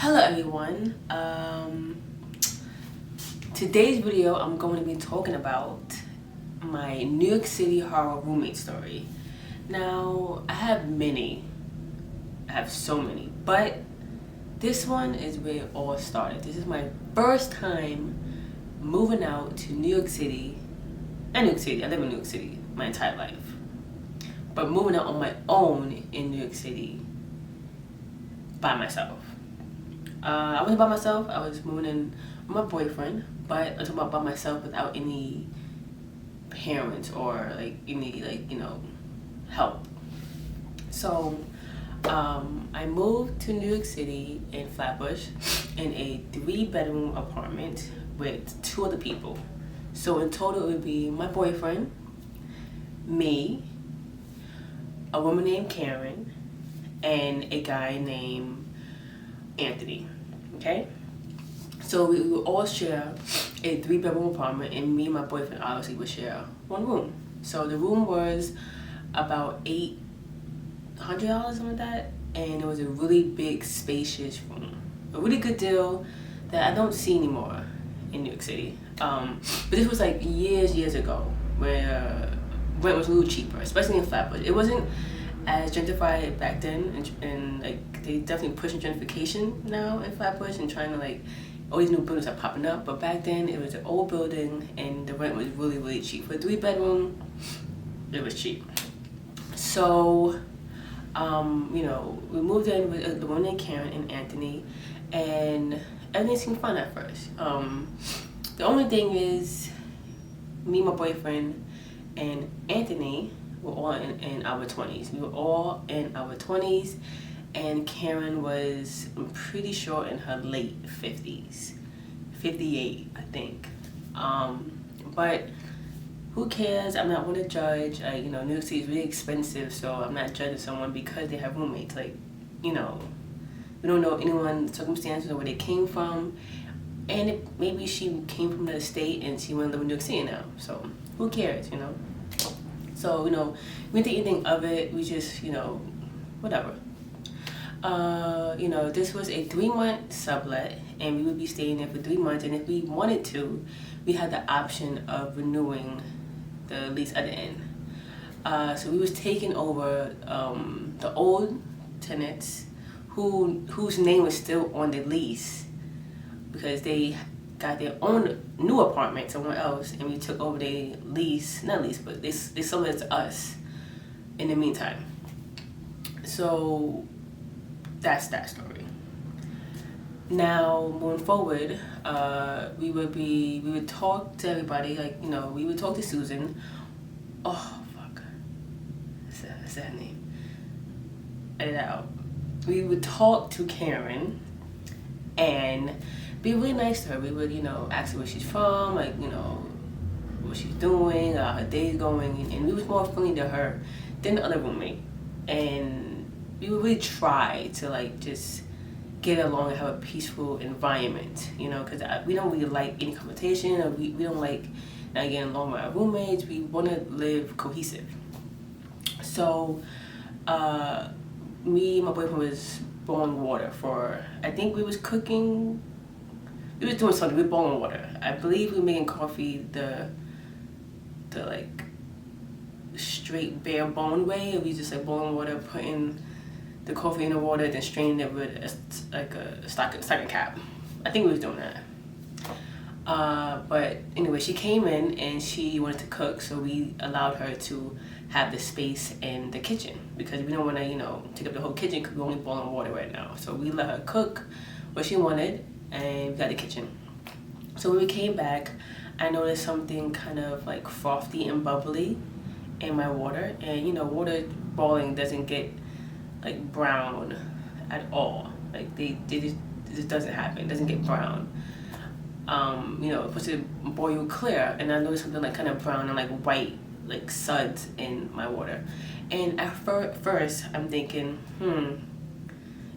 Hello everyone. Today's video I'm going to be talking about my New York City horror roommate story. Now I have so many, but this one is where it all started. This is my first time moving out to New York City. I live in New York City my entire life, but moving out on my own in New York City by myself. I wasn't by myself. I was moving in with my boyfriend, but I'm talking about by myself without any parents or any help. So I moved to New York City in Flatbush in a 3-bedroom apartment with 2 other people. So in total it would be my boyfriend, me, a woman named Karen, and a guy named Anthony. Okay, so we would all share a 3-bedroom apartment, and me and my boyfriend obviously would share one room. So the room was about $800, something like that, and it was a really big, spacious room. A really good deal that I don't see anymore in New York City. But this was like years ago, where rent was a little cheaper, especially in Flatbush. It wasn't as gentrified back then, and like they definitely pushing gentrification now in Flatbush and trying to like all these new buildings are popping up. But back then it was an old building and the rent was really cheap. For a 3-bedroom, it was cheap. So we moved in with the woman named Karen and Anthony, and everything seemed fun at first. The only thing is, me, my boyfriend, and Anthony were all in our 20s. We were all in our 20s, and Karen was, I'm pretty sure, in her late 50s. 58, I think. But who cares? I'm not going to judge. New York City is really expensive, so I'm not judging someone because they have roommates. We don't know anyone's circumstances or where they came from. And maybe she came from the state and she went to live in New York City now. So who cares, So, we didn't think anything of it. We just, whatever. This was a 3-month sublet, and we would be staying there for 3 months. And if we wanted to, we had the option of renewing the lease at the end. So we was taking over the old tenants whose name was still on the lease because they got their own new apartment somewhere else, and we took over their but they sold it to us in the meantime. So that's that story. Now moving forward, we would talk to everybody, we would talk to Susan. Oh fuck, that's that name. Edit that out. We would talk to Karen and be really nice to her. We would, ask her where she's from, what she's doing, how her day's going, and we was more friendly to her than the other roommate. And we would really try to just get along and have a peaceful environment, because we don't really like any confrontation, or we don't like not getting along with our roommates. We want to live cohesive. So me and my boyfriend was boiling water for, I think we was cooking. We was doing something. We were boiling water. I believe we were making coffee the straight bare bone way. We just boiling water, putting the coffee in the water, then straining it with a stocking cap. I think we was doing that. But anyway, she came in and she wanted to cook, so we allowed her to have the space in the kitchen because we don't want to, take up the whole kitchen because we're only boiling water right now. So we let her cook what she wanted, and we got the kitchen. So when we came back, I noticed something kind of frothy and bubbly in my water, and water boiling doesn't get brown at all. It just doesn't happen. It doesn't get brown. It's supposed to boil clear, and I noticed something kind of brown and white suds in my water. And at first I'm thinking,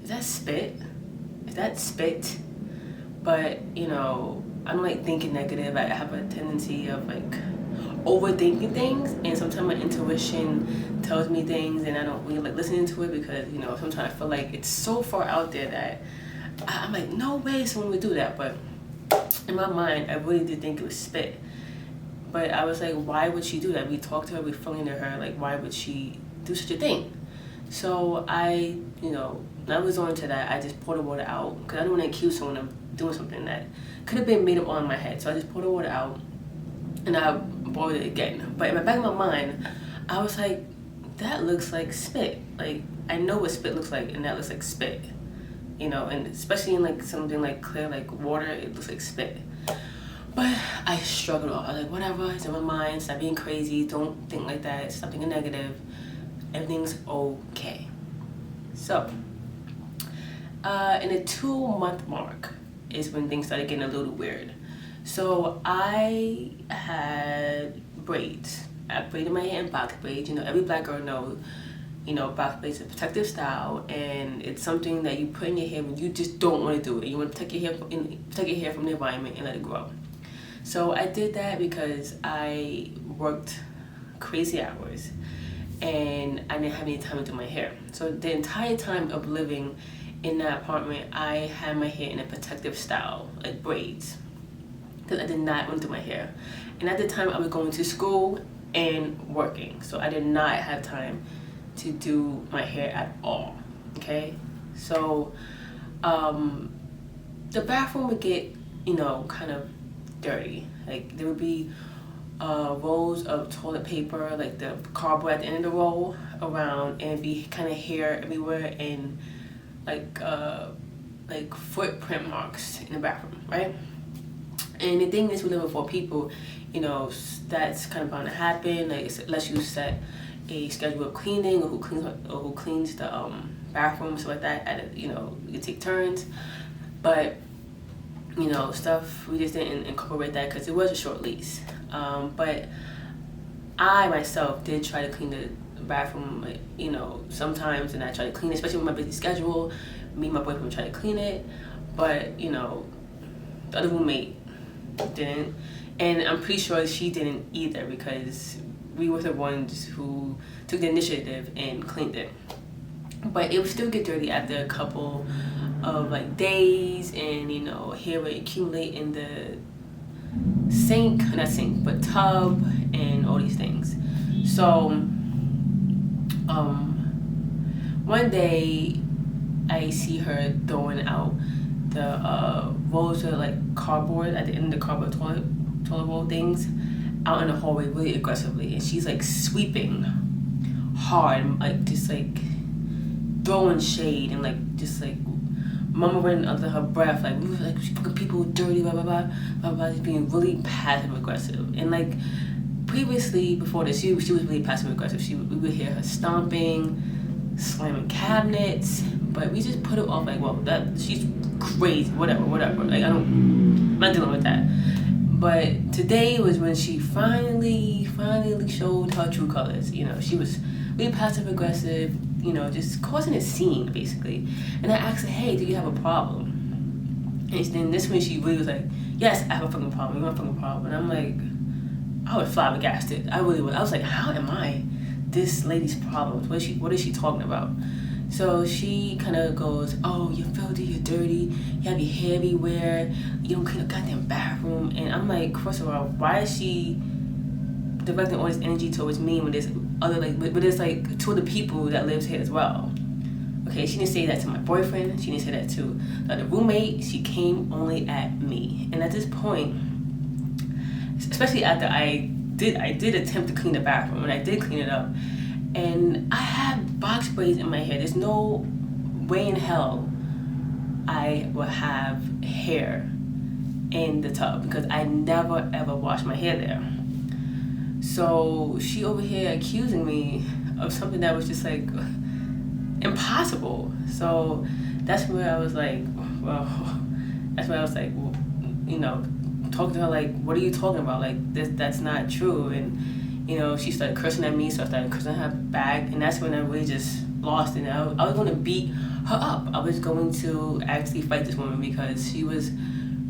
is that spit? Is that spit? But I don't thinking negative. I have a tendency of overthinking things, and sometimes my intuition tells me things and I don't really like listening to it because sometimes I feel like it's so far out there that I'm like, no way someone would do that. But in my mind, I really did think it was spit. But I was like, why would she do that? We talked to her, we phoned to her, like, why would she do such a thing? So I, I was on to that. I just poured the water out because I don't want to accuse someone of doing something that could have been made up on my head. So I just poured the water out and I boiled it again. But in the back of my mind, I was like, that looks like spit. Like, I know what spit looks like, and that looks like spit. And especially in like something like clear, like water, it looks like spit. But I struggled off. I was like, whatever, it's in my mind, stop being crazy, don't think like that, stop thinking negative, everything's okay. So, in the 2-month mark is when things started getting a little weird. So I had braids. I braided my hair in box braids. Every black girl knows, box braids is a protective style, and it's something that you put in your hair when you just don't want to do it. You want to protect your hair from the environment and let it grow. So I did that because I worked crazy hours and I didn't have any time to do my hair. So the entire time of living in that apartment, I had my hair in a protective style, like braids, because I did not want to do my hair. And at the time, I was going to school and working, so I did not have time to do my hair at all. Okay, so the bathroom would get, kind of dirty. Like, there would be rolls of toilet paper, like the cardboard at the end of the roll around, and it'd be kind of hair everywhere, and like footprint marks in the bathroom, right? And the thing is, we live with 4 people, that's kind of bound to happen. Like, unless you set a schedule of cleaning, or who cleans the bathroom, stuff like that. You take turns, but stuff, we just didn't incorporate that because it was a short lease. But I myself did try to clean the bathroom, sometimes, and I try to clean it, especially with my busy schedule. Me and my boyfriend would try to clean it, but the other roommate didn't, and I'm pretty sure she didn't either, because we were the ones who took the initiative and cleaned it. But it would still get dirty after a couple of like days, and hair would accumulate in the not sink, but tub, and all these things. So one day I see her throwing out the rolls of like cardboard at the end of the cardboard toilet roll things out in the hallway really aggressively, and she's like sweeping hard, like just like throwing shade and like just like mumbling under her breath, like she's fucking people dirty, blah blah blah blah blah, just being really passive aggressive. And like previously, before this, she was really passive aggressive. We would hear her stomping, slamming cabinets, but we just put it off like, well, that she's crazy, whatever. Like, I'm not dealing with that. But today was when she finally showed her true colors. She was really passive aggressive, just causing a scene basically. And I asked her, hey, do you have a problem? And then this one she really was like, yes, I have a fucking problem. You have a fucking problem? And I'm like, I was flabbergasted. I really was. I was like, how am I this lady's problems? What is she talking about? So she kind of goes, oh, you're filthy, you're dirty, you have your hair everywhere, you don't clean the goddamn bathroom. And I'm like, first of all, why is she directing all this energy towards me when there's other, like, but there's like 2 other people that lives here as well? Okay, she didn't say that to my boyfriend, she didn't say that to the other roommate, she came only at me. And at this point, especially after I did attempt to clean the bathroom, and I did clean it up, and I have box braids in my hair. There's no way in hell I will have hair in the tub, because I never ever wash my hair there. So she over here accusing me of something that was just like impossible. So that's where I was like, well, talking to her like, what are you talking about? Like, that's not true. And she started cursing at me, so I started cursing her back, and that's when I really just lost it. I was going to beat her up. I was going to actually fight this woman, because she was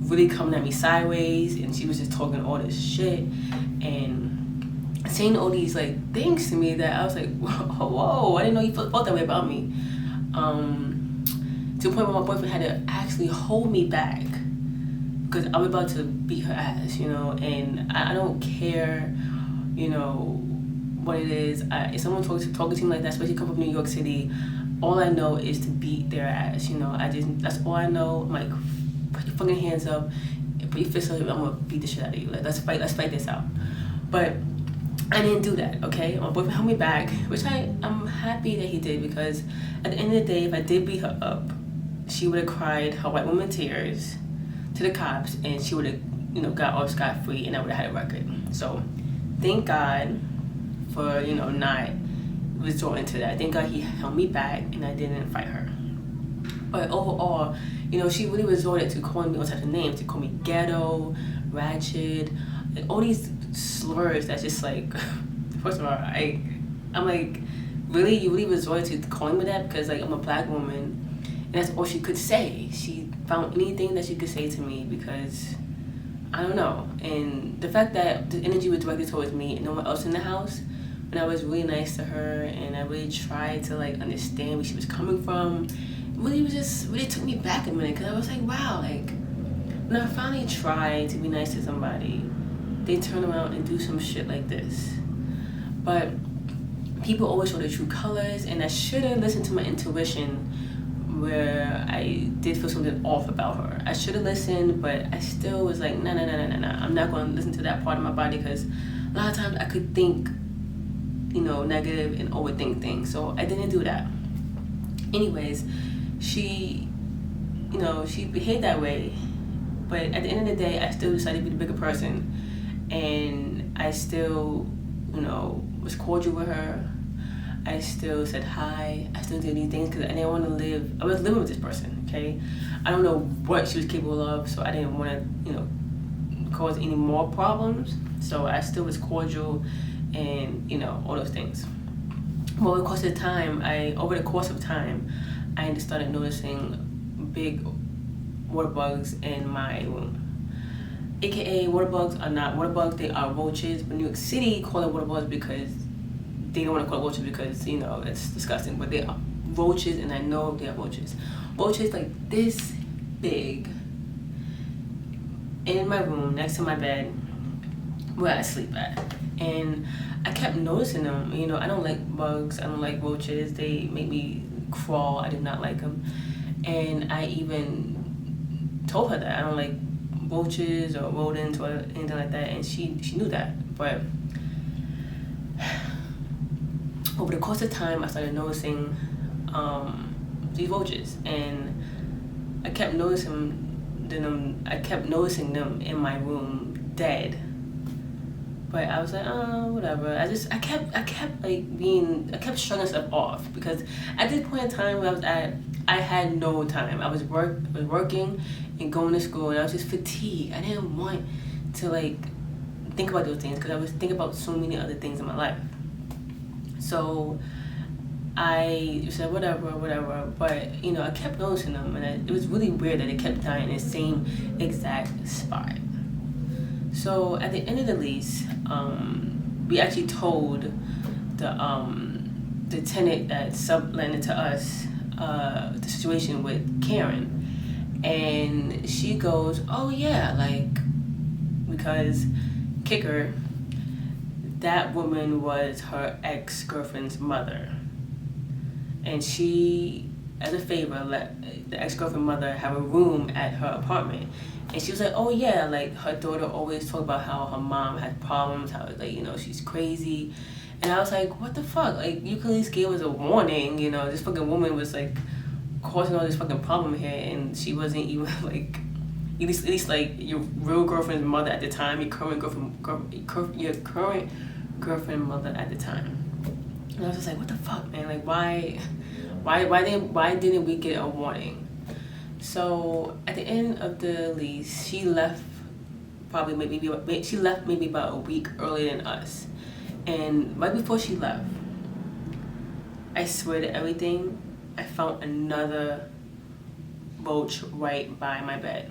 really coming at me sideways, and she was just talking all this shit and saying all these like things to me that I was like, whoa, I didn't know you felt that way about me. to the point where my boyfriend had to actually hold me back because I was about to beat her ass, you know. And I don't care, you know, what it is. If someone talking to me like that, especially come from New York City, all I know is to beat their ass, you know. That's all I know. I'm like, put your fucking hands up, put your fists up, I'm gonna beat the shit out of you. Like, let's fight this out. But I didn't do that, okay? My boyfriend held me back, which I'm happy that he did, because at the end of the day, if I did beat her up, she would have cried her white woman tears to the cops, and she would have, you know, got off scot-free, and I would have had a record. So thank God for, you know, not resorting to that. Thank God he held me back and I didn't fight her. But overall, you know, she really resorted to calling me all types of names. To call me ghetto, ratchet, and all these slurs that's just like, first of all, I'm like, really? You really resorted to calling me that because, like, I'm a black woman? And that's all she could say. She found anything that she could say to me because, I don't know. And the fact that the energy was directed towards me and no one else in the house, when I was really nice to her and I really tried to, like, understand where she was coming from, really took me back a minute, because I was like, wow, like, when I finally tried to be nice to somebody, they turn around and do some shit like this. But people always show their true colors, and I should have listened to my intuition where I did feel something off about her. I should have listened, but I still was like, no. I'm not going to listen to that part of my body, because a lot of times I could think, you know, negative and overthink things. So I didn't do that. Anyways, she behaved that way, but at the end of the day, I still decided to be the bigger person, and I still, you know, was cordial with her. I still said hi. I still did these things because I didn't want to live. I was living with this person, okay? I don't know what she was capable of, so I didn't want to, you know, cause any more problems. So I still was cordial and, you know, all those things. Well, over the course of time, I started noticing big water bugs in my room. AKA, water bugs are not water bugs, they are roaches. But New York City call it water bugs because they don't want to call it roaches because, you know, it's disgusting. But they are roaches, and I know they are roaches. Roaches like this big in my room next to my bed where I sleep at. And I kept noticing them. You know, I don't like bugs, I don't like roaches. They make me crawl. I did not like them. And I even told her that I don't like roaches or rodents or anything like that, and she knew that. But over the course of time, I started noticing these roaches, and I kept noticing them in my room dead. But I was like, oh, whatever. I kept shutting stuff off, because at this point in time where I was at, I had no time. I was working and going to school, and I was just fatigued. I didn't want to, like, think about those things, because I was thinking about so many other things in my life. So I said, whatever. But, you know, I kept noticing them, and it was really weird that they kept dying in the same exact spot. So at the end of the lease, we actually told the tenant that subletted to us the situation with Karen, and she goes, oh yeah, like, because kicker, that woman was her ex-girlfriend's mother, and she, as a favor, let the ex-girlfriend mother have a room at her apartment. And she was like, oh yeah, like, her daughter always talked about how her mom had problems, how, like, you know, she's crazy. And I was like, what the fuck? Like, you could at least give us a warning, you know? This fucking woman was, like, causing all this fucking problem here, and she wasn't even, like, at least like, your real girlfriend's mother at the time, your current girlfriend mother at the time. And I was just like, what the fuck, man? Like, why didn't we get a warning? So at the end of the lease, she left maybe about a week earlier than us. And right before she left, I swear to everything, I found another roach right by my bed.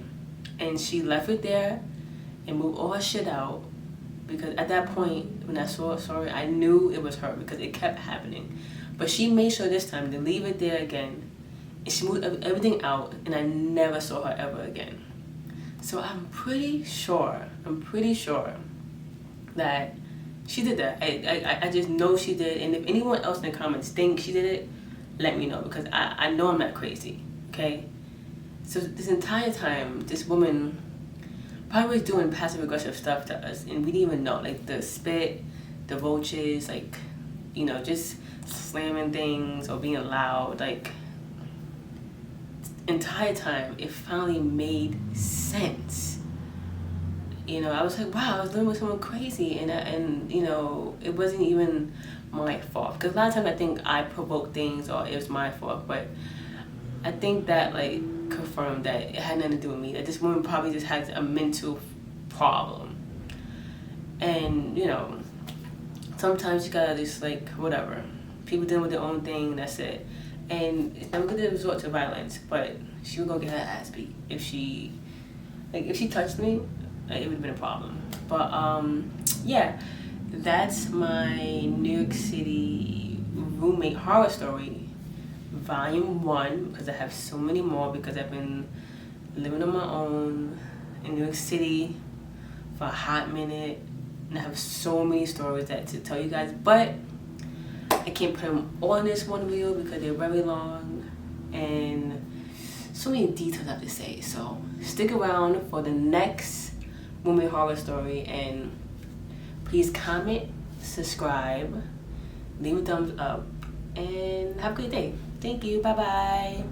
And she left it there and moved all her shit out, because at that point, when I saw it, I knew it was her, because it kept happening. But she made sure this time to leave it there again She moved everything out, and I never saw her ever again. So I'm pretty sure that she did that. I just know she did. And if anyone else in the comments thinks she did it, let me know, because I know I'm not crazy, okay? So this entire time, this woman probably was doing passive aggressive stuff to us, and we didn't even know. Like the spit, the roaches, like, you know, just slamming things or being loud. Like, entire time, it finally made sense. You know, I was like, wow, I was living with someone crazy, and you know, it wasn't even my fault. Because a lot of times I think I provoked things or it was my fault, but I think that like confirmed that it had nothing to do with me. That this woman probably just has a mental problem, and you know, sometimes you gotta just like whatever. People dealing with their own thing. That's it. And I'm gonna resort to violence, but she was gonna get her ass beat if she touched me. It would have been a problem. But yeah, that's my New York City roommate horror story, volume 1, because I have so many more, because I've been living on my own in New York City for a hot minute, and I have so many stories to tell you guys, but I can't put them all in this one video because they're very long and so many details I have to say. So stick around for the next roommate horror story, and please comment, subscribe, leave a thumbs up, and have a good day. Thank you. Bye bye.